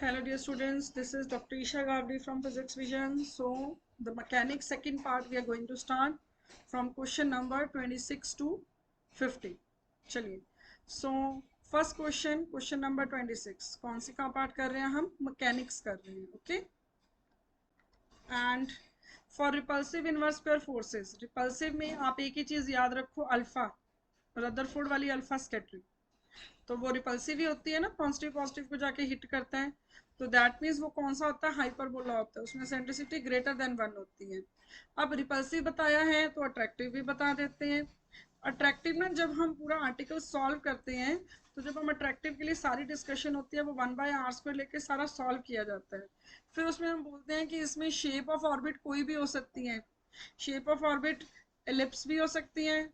Hello dear students, this is Dr. Isha Gavdi from Physics Vision. So the mechanics second part we are going to start from question number 26 to 50. चलिए, so first question number 26. कौन सी का part कर रहे हैं हम? Mechanics कर रहे हैं, okay? And for repulsive inverse pair forces, repulsive में आप एक ही चीज याद रखो, अल्फा, रदरफोर्ड वाली अल्फा स्कैटरिंग, तो वो रिपल्सिव ही होती है ना, पॉजिटिव पॉजिटिव को जाके हिट करता है, तो दैट मीन्स वो कौन सा होता है? हाइपरबोला होता है, उसमें सेंट्रिसिटी ग्रेटर देन 1 होती है। अब रिपल्सिव बताया है तो अट्रैक्टिव भी बता देते हैं। अट्रैक्टिव में जब हम पूरा आर्टिकल सॉल्व करते हैं, तो जब हम अट्रैक्टिव के लिए सारी डिस्कशन होती है वो 1/r² लेके सारा सॉल्व किया जाता है। फिर उसमें हम बोलते हैं कि इसमें शेप ऑफ ऑर्बिट कोई भी हो सकती है, शेप ऑफ ऑर्बिट एलिप्स भी हो सकती है,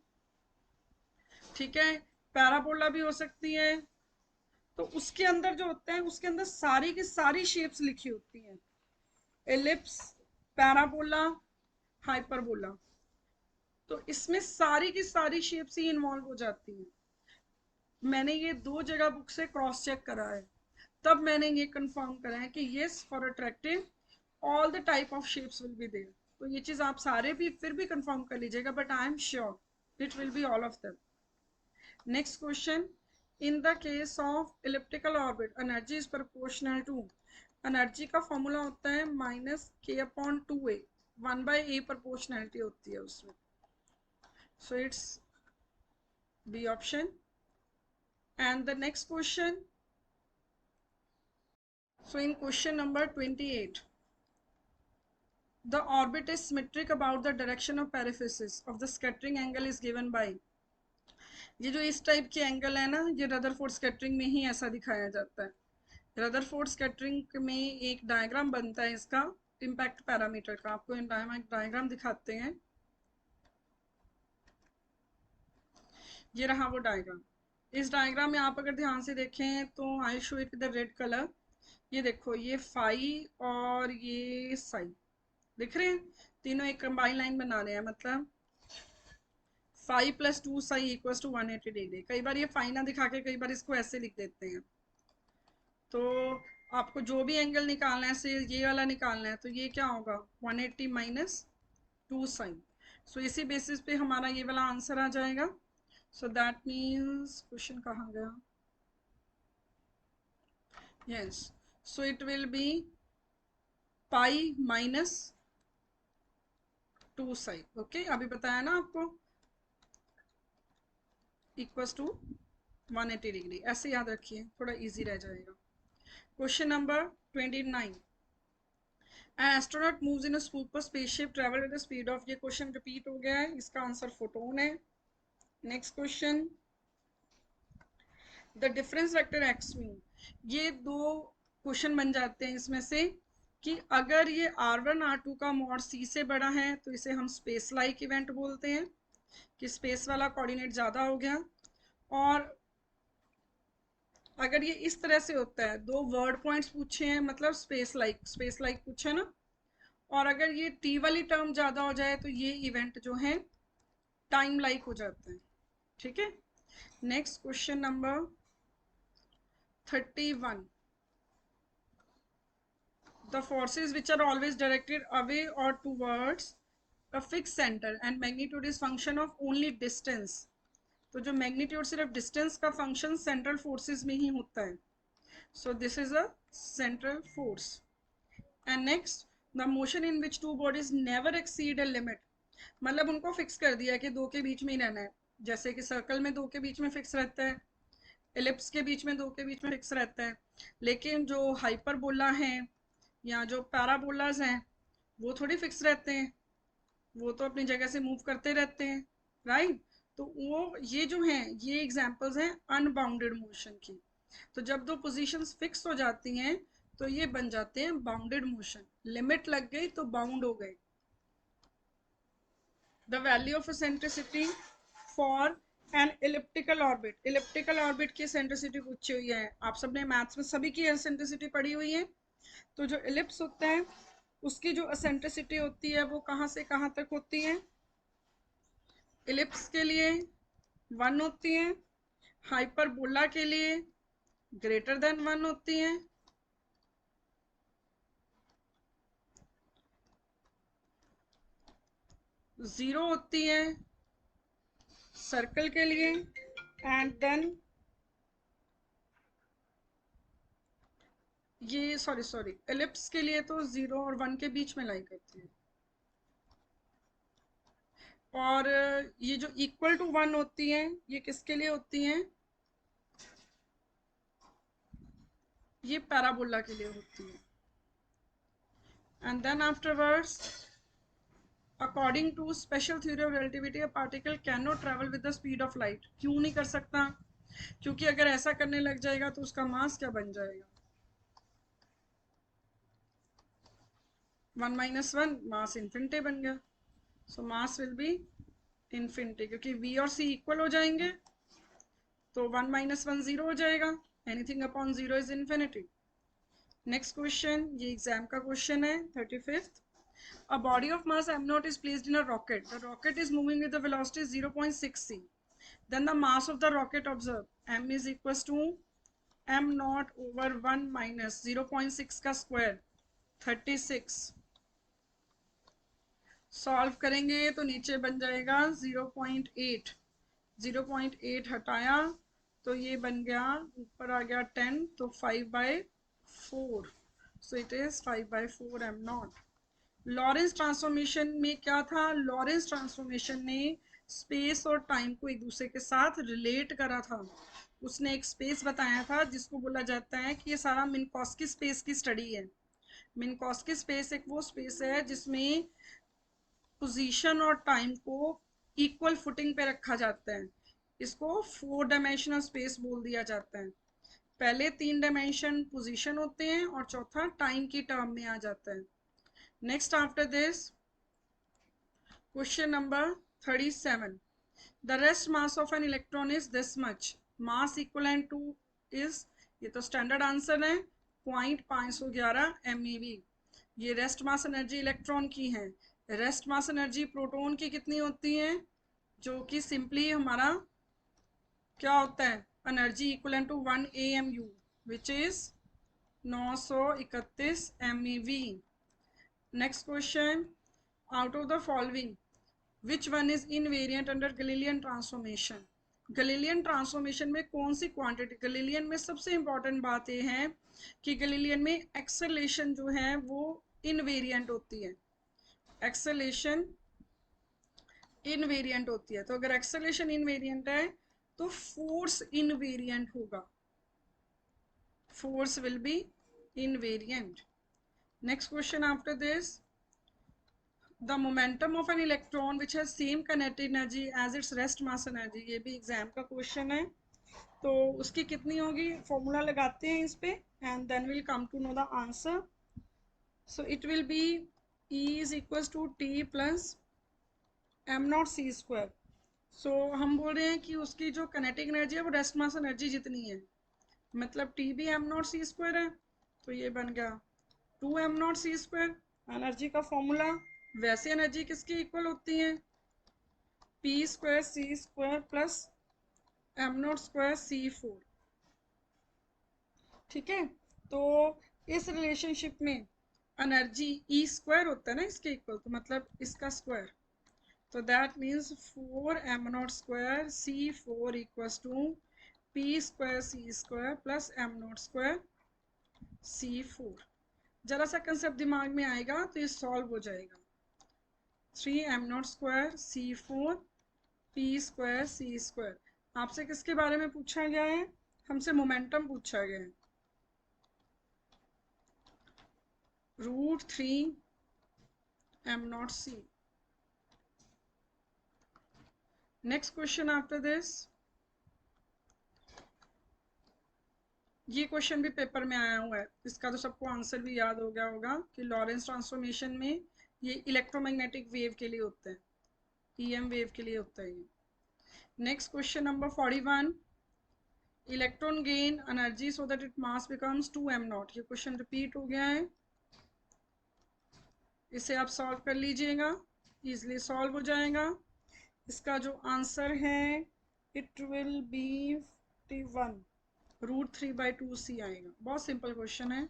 ठीक है, पैराबोला भी हो सकती है। तो उसके अंदर जो होता है, उसके अंदर सारी की सारी शेप्स लिखी होती हैं, एलिप्स, पैराबोला, हाइपरबोला, तो इसमें सारी की सारी शेप्स ही इन्वॉल्व हो जाती हैं। मैंने ये 2 जगह बुक से क्रॉस चेक करा है, तब मैंने ये कंफर्म करा है कि yes, for attractive all the type of shapes will be there. तो ये चीज आप सारे भी फिर भी कंफर्म कर लीजिएगा, but I am sure it will be all of them. Next question, in the case of elliptical orbit energy is proportional to, energy का फॉर्मूला होता है -k/2a, 1/a प्रोपोर्शनैलिटी होती है उसमें, so it's be option. And the next question, so in question number 28, the orbit is symmetric about the direction of periaphysis of the scattering angle is given by, ये जो इस type के angle है ना, ये रदरफोर्ड स्कैटरिंग में ही ऐसा दिखाया जाता है। रदरफोर्ड स्कैटरिंग में एक डायग्राम बनता है इसका इम्पैक्ट पैरामीटर का, आपको डायग्राम दिखाते हैं। ये रहा वो डायग्राम। इस डायग्राम में आप अगर ध्यान से देखें तो I show it with red colour, ये देखो, ये फाई और ये साई दिख रहे हैं, तीनों एक कंबाइन लाइन बना रहे हैं, मतलब 5 + 2 साई इक्वल टू 180 डिग्री। कई बार ये फाई ना दिखा के कई बार इसको ऐसे लिख देते हैं, तो आपको जो भी एंगल निकालना है, से ये वाला निकालना है, तो ये क्या होगा 180 - 2 साइन। सो इसी बेसिस पे हमारा ये वाला आंसर आ जाएगा। सो दैट मीन्स क्वेश्चन कहाँ गया, yes, so it will be pi -2 sine, okay, अभी बताया ना आपको, इक्वल्स टू 180 डिग्री, ऐसे याद रखिए, थोड़ा इजी रह जाएगा। Question number 29, An astronaut moves in a super spaceship travel at the speed of, ये क्वेश्चन रिपीट हो गया है, इसका आंसर फोटोन है। Next question, the difference vector x mean, ये 2 क्वेश्चन बन जाते हैं इसमें से कि अगर ये r1 r2 का मॉड c से बड़ा है तो इसे हम स्पेस लाइक इवेंट बोलते हैं, कि स्पेस वाला कोऑर्डिनेट ज्यादा हो गया, और अगर ये इस तरह से होता है, 2 वर्ड पॉइंट्स पूछे हैं, मतलब स्पेस लाइक पूछे ना, और अगर ये टी वाली टर्म ज्यादा हो जाए तो ये इवेंट जो है टाइम लाइक हो जाता है, ठीक है। Next question number 31, the forces which are always directed away और towards a fix center and magnitude is function of only distance, तो जो मैग्नीट्यूड सिर्फ डिस्टेंस का फंक्शन सेंट्रल फोर्सेस में ही होता है, so this is a central force. And next, the motion in which 2 bodies never exceed a limit, मतलब उनको fix कर दिया कि 2 के बीच में ही रहना है, जैसे कि सर्कल में 2 के बीच में फिक्स रहता है, एलिप्स के बीच में 2 के बीच में फिक्स रहता है, लेकिन जो हाइपरबोला हैं या जो पैराबोलाज हैं वो थोड़ी फिक्स रहते हैं, वो तो अपनी जगह से मूव करते रहते हैं, राइट। तो वो ये जो हैं, ये एग्जांपल्स हैं अनबाउंडेड मोशन की। तो जब 2 पोजीशंस फिक्स हो जाती हैं तो ये बन जाते हैं बाउंडेड मोशन, लिमिट लग गई तो बाउंड हो गए। The value of centricity for an elliptical orbit, elliptical orbit की सेंट्रिसिटी पूछी हुई है, आप सबने मैथ्स में सभी की सेंट्रिसिटी पढ़ी हुई है। तो जो इलिप्स होता है उसकी जो एसेंट्रिसिटी होती है वो कहाँ से कहाँ तक होती है, इलिप्स के लिए 1 होती है, हाइपरबोला के लिए ग्रेटर देन 1 होती है, 0 होती है सर्कल के लिए, एंड देन ये सॉरी एलिप्स के लिए तो 0 और 1 के बीच में लाई करती है। और ये जो इक्वल टू 1 होती है ये किसके लिए होती हैं? ये पैराबोला के लिए होती है। And then afterwards, according to special theory of relativity a particle can not travel with the speed of light. क्यों नहीं कर सकता? क्योंकि अगर ऐसा करने लग जाएगा तो उसका मास क्या बन जाएगा? 1 - 1 मास इन्फिनिटी बन गया। सो मास विल बी इन्फिनिटी, क्योंकि v और c इक्वल हो जाएंगे तो 1 - 1 0 हो जाएगा। Anything upon 0 is infinity. Next question, ये एग्जाम का क्वेश्चन है 35th। A body of mass m naught is placed in a rocket. The rocket is moving with the velocity 0.6 c. Then the mass of the rocket, observe, m is equals to m naught over 1 minus 0.6 का square 36। Solve करेंगे तो नीचे बन जाएगा 0.8। 0.8 हटाया तो ये बन गया, ऊपर आ गया 10, तो 5/4। So it is 5/4 m naught। Lorentz transformation में क्या था? लॉरेंस ट्रांसफॉर्मेशन ने स्पेस और टाइम को एक दूसरे के साथ रिलेट करा था। उसने एक स्पेस बताया था जिसको बोला जाता है कि ये सारा मिन्कॉस्की स्पेस की स्टडी है। मिन्कॉस्की स्पेस एक वो स्पेस है जिसमें पोजीशन और टाइम को इक्वल फुटिंग पे रखा जाता है। इसको 4 डायमेंशनल स्पेस बोल दिया जाता है। पहले 3 डायमेंशन पोजीशन होते हैं और चौथा टाइम की टर्म में आ जाता है। Next after this question number 37। The rest mass of an electron is this much, mass equivalent two is, ये तो स्टैंडर्ड आंसर है, 0.511 MeV। ये रेस्ट मास एनर्जी इलेक्ट्रॉन की है। रेस्ट मास एनर्जी प्रोटॉन की कितनी होती है? जो कि सिंपली हमारा क्या होता है, energy equivalent to 1 AMU which is 931 MeV। Next question, out of the following which one is invariant under Galilean transformation. Galilean transformation में कौन सी क्वांटिटी, गैलीलियन में सबसे इंपॉर्टेंट बात यह है कि गैलीलियन में एक्सेलेरेशन जो है वो इनवेरिएंट होती है। एक्सेलेरेशन इनवेरिएंट होती है, तो अगर एक्सेलेरेशन इनवेरिएंट है तो फोर्स इनवेरिएंट होगा। Force will be invariant. Next question after this, the momentum of an electron which has same kinetic energy as its rest mass energy. ये भी एग्जाम का क्वेश्चन है, तो उसकी कितनी होगी? फॉर्मूला लगाते हैं इस पे and then will come to know the answer. So it will be E is equals to T plus m naught c square. So हम बोल रहे हैं कि उसकी जो काइनेटिक एनर्जी है वो रेस्ट मास एनर्जी जितनी है, मतलब T भी m naught c स्क्वायर है, तो ये बन गया 2m naught c square. Energy का फॉर्मूला, वैसे एनर्जी किसकी इक्वल होती है? p square c square plus m naught square c4। ठीक है, तो इस रिलेशनशिप में एनर्जी E स्क्वायर होता है ना इसके इक्वल, तो मतलब इसका स्क्वायर, तो that means 4m naught square c4 equals to p square c square plus m naught square c4। जरा सा कंसेप्ट दिमाग में आएगा तो ये सॉल्व हो जाएगा। 3m naught square c4 p square c square. आपसे किसके बारे में पूछा गया है? हमसे मोमेंटम पूछा गया है। √3m naught c। Next question after this, ये क्वेश्चन भी पेपर में आया हुआ है, इसका तो सबको आंसर भी याद हो गया होगा कि लॉरेंस ट्रांसफॉर्मेशन में ये इलेक्ट्रोमैग्नेटिक वेव के लिए होता है, EM वेव के लिए होता है ये। Next question number 41, electron gain energy so that it mass becomes 2m naught। ये क्वेश्चन रिपीट हो गया है, इसे आप सॉल्व कर लीजिएगा, इजिली सॉल्व हो जाएगा। इसका जो आंसर है इट विल बी 51, √3/2c आएगा। बहुत सिंपल क्वेश्चन है।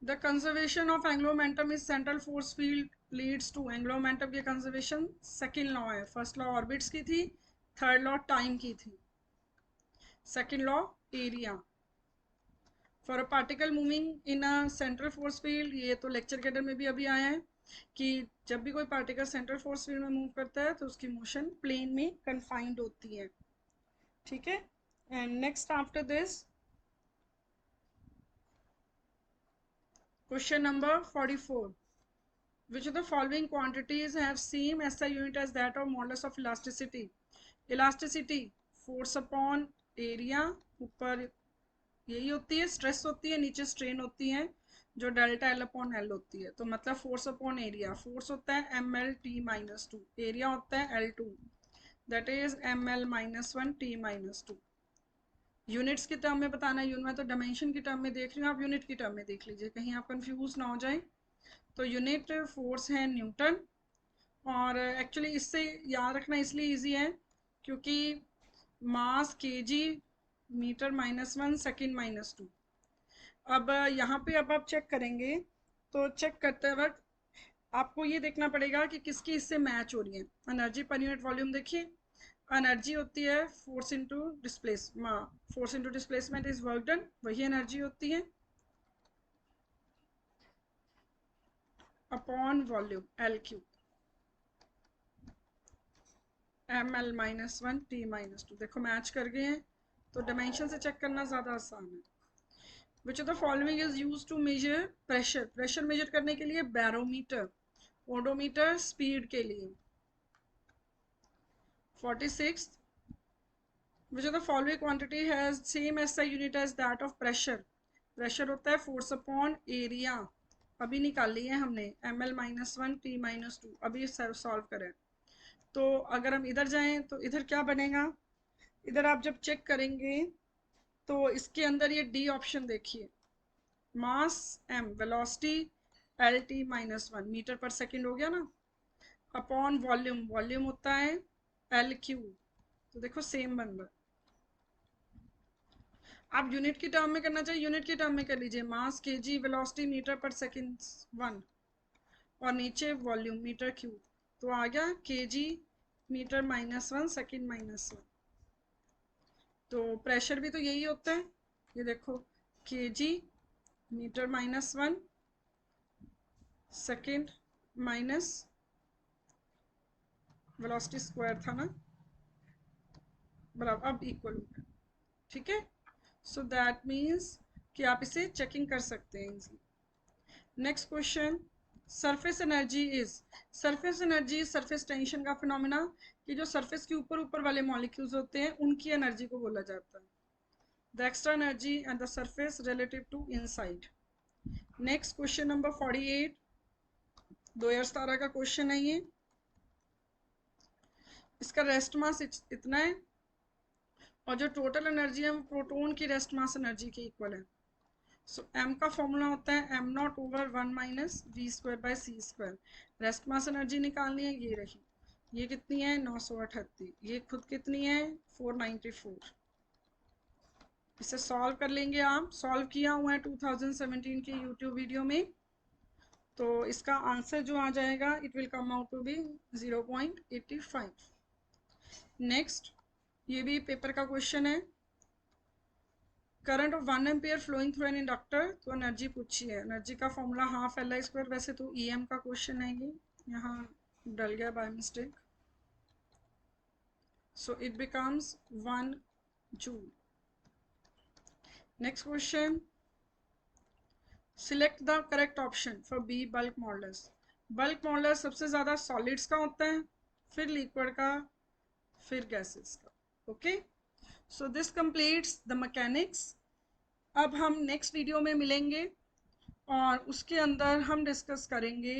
The conservation of angular momentum is central force field leads to angular momentum की कंजर्वेशन सेकेंड लॉ है. फर्स्ट लॉ ऑर्बिट्स की थी, थर्ड लॉ टाइम की थी, second law area. For a particle moving in a central force field, ये तो lecture cadre में भी अभी आया है कि जब भी कोई पार्टिकल सेंट्रल फोर्स फील्ड में मूव करता है तो उसकी मोशन प्लेन में कन्फाइंड होती है. ठीक है. And next after this question number 44. Which of the following quantities have same SI unit as that of modulus of elasticity? Elasticity force upon area, ऊपर यही होती है, स्ट्रेस होती है, नीचे स्ट्रेन होती है जो डेल्टा एल अपॉन एल होती है. तो मतलब फोर्स अपॉन एरिया, फोर्स होता है M L T minus two, area होता है L two, that is M L minus one T minus two. Units की टर्म में बताना है, यूनिट में तो डायमेंशन की टर्म में देख रही हूँ, आप यूनिट की टर्म में देख लीजिए कहीं आप कंफ्यूज ना हो जाए. तो यूनिट फोर्स है न्यूटन, और एक्चुअली इससे याद रखना इसलिए इजी है क्योंकि mass KG metre minus one second minus two. अब यहाँ पे अब आप चेक करेंगे तो चेक करते वक्त आपको ये देखना पड़ेगा कि किसकी इससे मैच हो रही है. एनर्जी पर यूनिट वॉल्यूम देखिए, एनर्जी होती है force into force into displacement is work done, वही एनर्जी होती है upon volume L cube, M L minus one T minus two. देखो मैच कर गए हैं, तो डायमेंशन से चेक करना ज़्यादा आसान है. Which of the following is use to measure pressure, pressure measure करने के लिए बैरोमीटर, ओडोमीटर स्पीड के लिए. 46. Which of the following quantity has same SI unit as that of pressure, pressure होता है फोर्स अपॉन एरिया, अभी निकाल लिए हमने M L minus one T minus two, अभी सॉल्व करें. तो अगर हम इधर जाएं तो इधर क्या बनेगा, इधर आप जब चेक करेंगे तो इसके अंदर ये डी ऑप्शन देखिए, mass M, velocity L T minus one, metre पर सेकेंड हो गया ना, अपॉन वॉल्यूम, वॉल्यूम होता है एल क्यू. तो देखो सेम बन रहा है. आप यूनिट की टर्म में करना चाहिए, यूनिट की टर्म में कर लीजिए, मास केजी, वेलोसिटी मीटर पर सेकेंड वन, और नीचे वॉल्यूम मीटर क्यू. तो आ गया KG metre minus one second minus one. तो प्रेशर भी तो यही होता है, ये देखो KG metre minus one second minus velocity square था ना, बराबर, अब इक्वल हो गया. ठीक है. सो दैट मीन्स कि आप इसे चेकिंग कर सकते हैं easy. Next question, surface energy is, surface energy surface tension का फिनोमिना कि जो सरफेस के ऊपर ऊपर वाले मॉलिक्यूल्स होते हैं उनकी एनर्जी को बोला जाता है. The extra energy and the surface relative to inside. Next question number 48, 2017 का क्वेश्चन है ये. इसका रेस्ट मास इतना है और जो टोटल एनर्जी है वो प्रोटॉन की रेस्ट मास एनर्जी के इक्वल है. सो एम का फॉर्मूला होता है M naught over one minus V square by C square. Rest mass energy निकालनी है, ये रही, ये कितनी है 938, ये खुद कितनी है 494. इसे सॉल्व कर लेंगे, आप सॉल्व किया हुआ है 2017 के यूट्यूब वीडियो में. तो इसका आंसर जो आ जाएगा it will come out to be 0.85. Next, ये भी पेपर का क्वेश्चन है. Current of 1 ampere flowing through an inductor, तो एनर्जी पूछी है, एनर्जी का formula half L I square. वैसे तो ईएम का क्वेश्चन है ये, यहाँ डल गया by mistake. So it becomes 1 joule. Next question, select the correct option for B bulk models. Bulk model सबसे ज़्यादा सॉलिड्स का होता है, फिर लिक्विड का, फिर गैसेस का. Okay, so this completes the mechanics. अब हम नेक्स्ट वीडियो में मिलेंगे और उसके अंदर हम डिस्कस करेंगे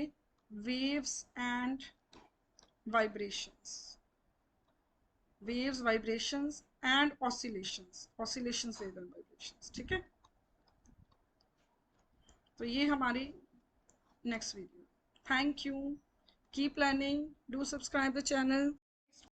waves and vibrations, waves, vibrations and oscillations, oscillations, wave and vibrations. ठीक है, तो ये हमारी next video. Thank you, keep learning, do subscribe the channel.